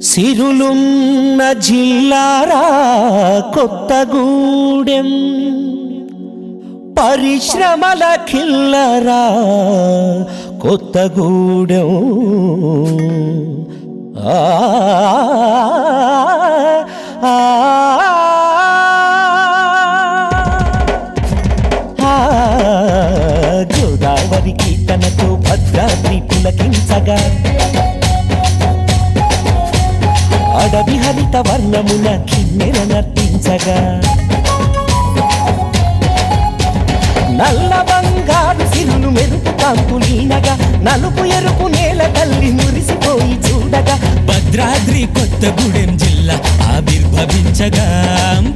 సిరులున్న జిల్లారా కొత్తగూడెం పరిశ్రమల కిల్లరా కొత్తగూడెం గోదావరికి తనతో భద్రాద్రి పులకించగా అడవి హరిత వర్ణమున కిన్నెర నర్తించగా నల్ల బంగారు సిరులు మెరుపు కాంతులీనగా నలుపు ఎరుపు నేల తల్లి మురిసిపోయి చూడగా భద్రాద్రి కొత్తగూడెం జిల్లా ఆవిర్భవించగా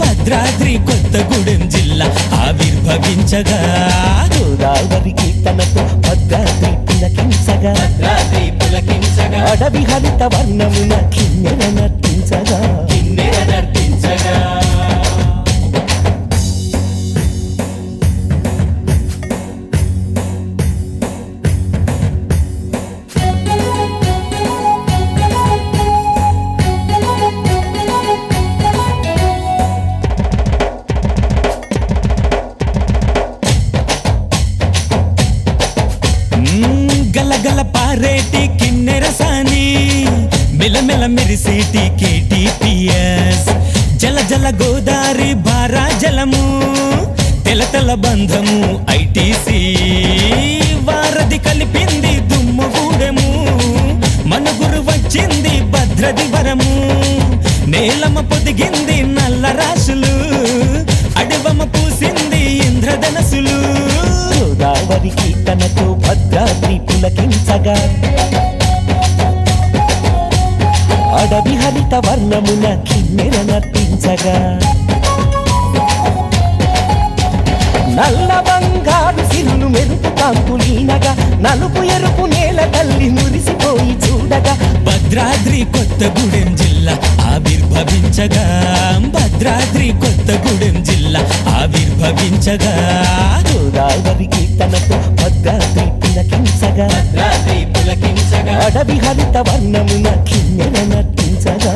భద్రాద్రి కొత్తగూడెం జిల్లా ఆవిర్భవించగా గోదావరికి తనతో భద్రాద్రి పులకించగా అడవి హరిత వర్ణమున కిన్నెర నర్తించగా గలగల పారేటి కిన్నెరసాని మెలమెల మెరిసేటి కేటీపీఎస్ జల జల గోదారి భారా జలము తెలతల బంధము ఐటీసీ వారధి కలిపింది దుమ్ముగూడెము మనుగురు వచ్చింది భద్రది వరము నేలమ పొదిగింది నల్ల రాశులు అడవమ పూసింది ఇంద్రధనసులు గోదావరికి తనతో భద్రాద్రి పులకించగా అడవి హరిత వర్ణమున కిన్నెర నర్తించగా నల్ల బంగారు సిరులు మెరుపు కాంతులీనగా నలుపు ఎరుపు నేల తల్లి మురిసిపోయి చూడగా భద్రాద్రి కొత్తగూడెం జిల్లా ఆవిర్భవించగా భద్రాద్రి కొత్తగూడెం జిల్లా ఆవిర్భవించగా గోదావరికి తనతో భద్రాద్రి పులకించగా అడవి హరిత వర్ణమున కిన్నెర నర్తించగా